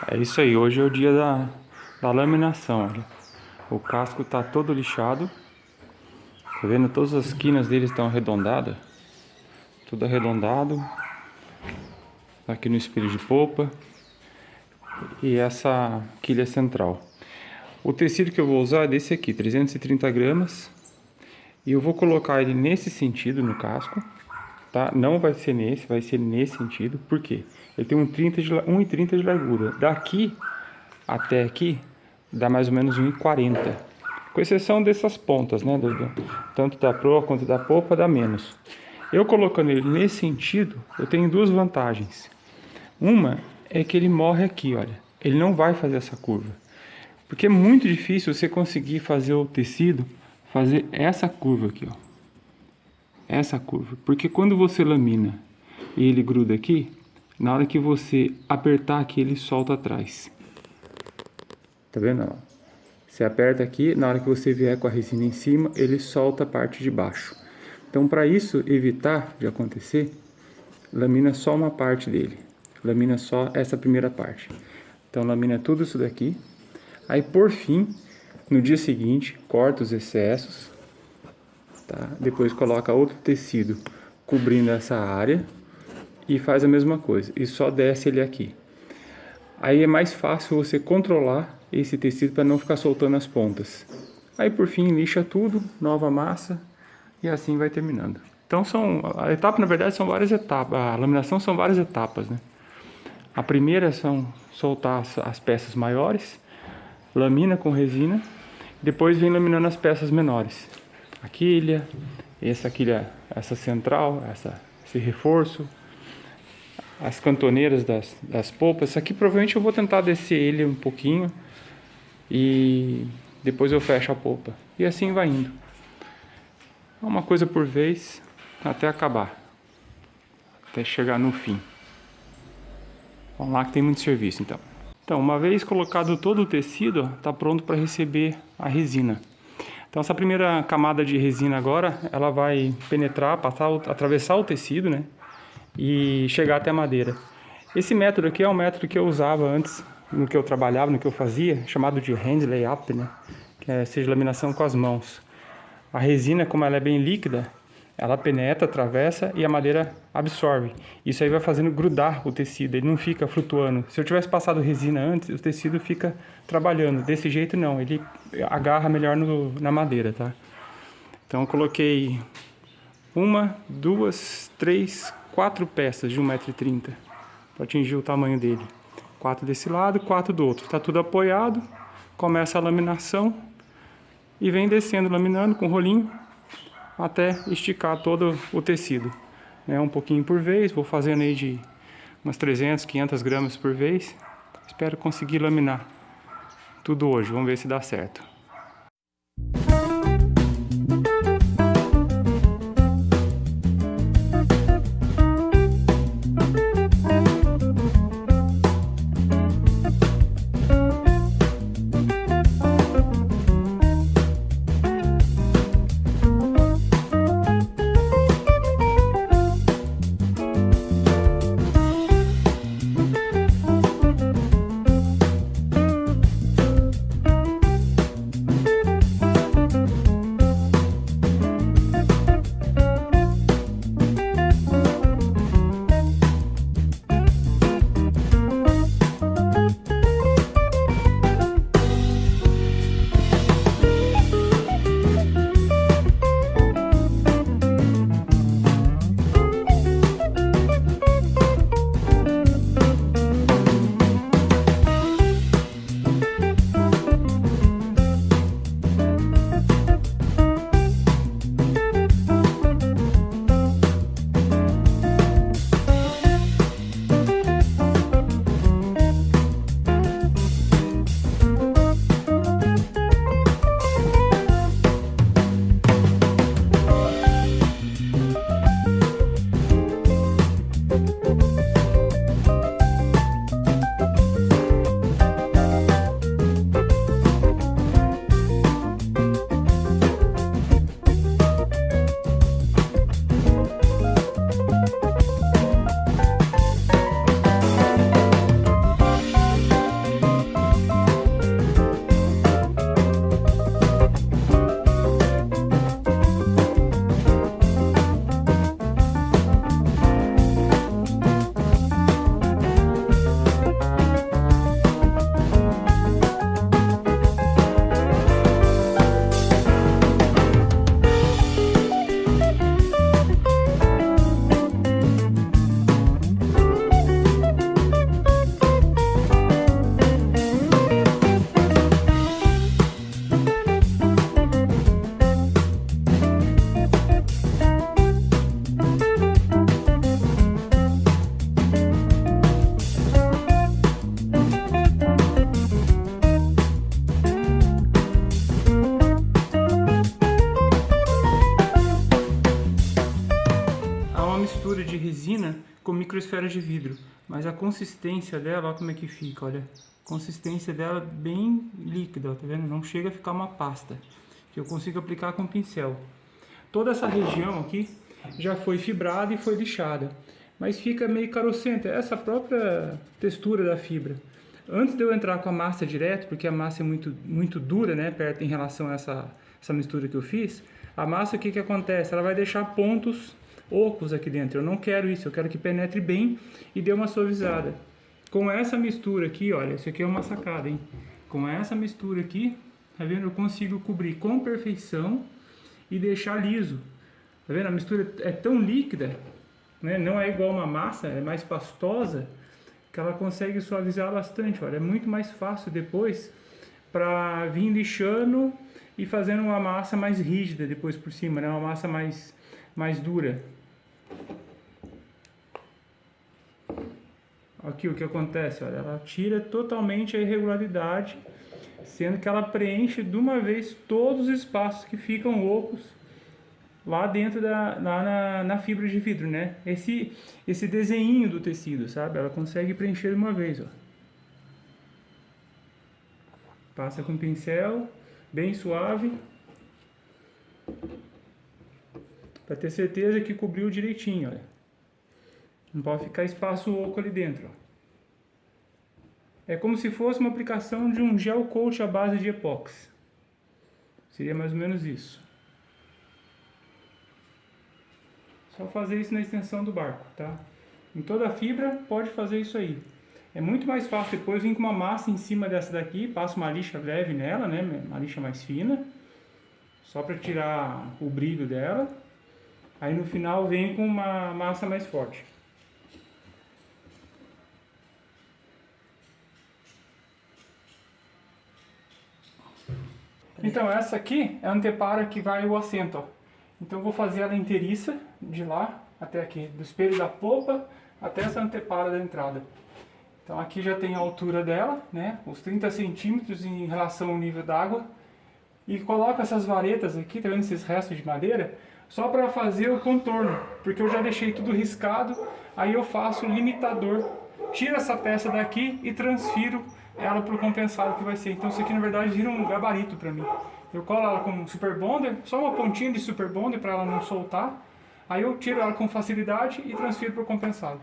É isso aí, hoje é o dia da laminação, olha. O casco tá todo lixado. Tá vendo? Todas as esquinas dele estão arredondadas. Tudo arredondado. Aqui no espelho de polpa. E essa quilha central. O tecido que eu vou usar é desse aqui, 330 gramas. E eu vou colocar ele nesse sentido no casco. Tá? Não vai ser nesse, vai ser nesse sentido. Por quê? Ele tem 1,30 de largura. Daqui até aqui dá mais ou menos 1,40. Com exceção dessas pontas, né? Tanto da proa quanto da polpa dá menos. Eu colocando ele nesse sentido, eu tenho duas vantagens. Uma é que ele morre aqui, olha. Ele não vai fazer essa curva. Porque é muito difícil você conseguir fazer o tecido fazer essa curva aqui, ó. Essa curva. Porque quando você lamina e ele gruda aqui, na hora que você apertar aqui, ele solta atrás. Tá vendo? Você aperta aqui, na hora que você vier com a resina em cima, ele solta a parte de baixo. Então, para isso evitar de acontecer, lamina só uma parte dele. Lamina só essa primeira parte. Então, lamina tudo isso daqui. Aí, por fim, no dia seguinte, corta os excessos. Tá? Depois coloca outro tecido cobrindo essa área. E faz a mesma coisa. E só desce ele aqui. Aí é mais fácil você controlar esse tecido para não ficar soltando as pontas. Aí por fim lixa tudo, nova massa e assim vai terminando. Então a etapa na verdade são várias etapas, a laminação são várias etapas, né? A primeira são soltar as peças maiores, lamina com resina, depois vem laminando as peças menores. A quilha, essa central, esse reforço, as cantoneiras das polpas. Isso aqui provavelmente eu vou tentar descer ele um pouquinho e depois eu fecho a polpa. E assim vai indo. Uma coisa por vez até acabar. Até chegar no fim. Vamos lá que tem muito serviço então. Então, uma vez colocado todo o tecido, está pronto para receber a resina. Então essa primeira camada de resina agora, ela vai penetrar, atravessar o tecido, né? E chegar até a madeira. Esse método aqui é um método que eu usava antes, no que eu trabalhava, no que eu fazia, chamado de hand layup, né? Seja laminação com as mãos. A resina, como ela é bem líquida, ela penetra, atravessa e a madeira absorve. Isso aí vai fazendo grudar o tecido, ele não fica flutuando. Se eu tivesse passado resina antes, o tecido fica trabalhando. Desse jeito não, ele agarra melhor na madeira, tá? Então eu coloquei 1, 2, 3, 4 peças de 1,30 m para atingir o tamanho dele. 4 desse lado, 4 do outro. Está tudo apoiado, começa a laminação e vem descendo, laminando com rolinho até esticar todo o tecido. Um pouquinho por vez, vou fazendo aí de umas 300, 500 gramas por vez. Espero conseguir laminar tudo hoje, vamos ver se dá certo. esferas de vidro, mas a consistência dela, olha como é que fica, olha. A consistência dela bem líquida, ó, tá vendo? Não chega a ficar uma pasta, que eu consigo aplicar com pincel. Toda essa região aqui já foi fibrada e foi lixada, mas fica meio carocenta, essa própria textura da fibra. Antes de eu entrar com a massa direto, porque a massa é muito dura, né, perto em relação a essa mistura que eu fiz, a massa, o que acontece? Ela vai deixar pontos ocos aqui dentro. Eu não quero isso, eu quero que penetre bem e dê uma suavizada. Com essa mistura aqui, olha, isso aqui é uma sacada, hein? Com essa mistura aqui, tá vendo? Eu consigo cobrir com perfeição e deixar liso. Tá vendo? A mistura é tão líquida, né? Não é igual uma massa, é mais pastosa, que ela consegue suavizar bastante. Olha, é muito mais fácil depois para vir lixando e fazendo uma massa mais rígida depois por cima, né? Uma massa mais dura. Aqui o que acontece, olha, ela tira totalmente a irregularidade, sendo que ela preenche de uma vez todos os espaços que ficam ocos lá dentro na fibra de vidro, né? Esse desenho do tecido, sabe? Ela consegue preencher de uma vez, ó. Passa com pincel, bem suave, para ter certeza que cobriu direitinho, olha. Não pode ficar espaço oco ali dentro, ó. É como se fosse uma aplicação de um gel coat à base de epóxi. Seria mais ou menos isso. Só fazer isso na extensão do barco, tá? Em toda a fibra pode fazer isso aí. É muito mais fácil depois vir com uma massa em cima dessa daqui, passa uma lixa leve nela, né? Uma lixa mais fina, só para tirar o brilho dela. Aí no final vem com uma massa mais forte. Então essa aqui é a antepara que vai o assento, ó. Então eu vou fazer ela inteiriça, de lá até aqui, do espelho da popa até essa antepara da entrada. Então aqui já tem a altura dela, né, os 30 centímetros em relação ao nível d'água. E coloco essas varetas aqui, tá vendo esses restos de madeira? Só para fazer o contorno, porque eu já deixei tudo riscado, aí eu faço o limitador. Tiro essa peça daqui e transfiro ela para o compensado que vai ser. Então isso aqui na verdade vira um gabarito para mim. Eu colo ela com super bonder, só uma pontinha de super bonder para ela não soltar. Aí eu tiro ela com facilidade e transfiro para o compensado.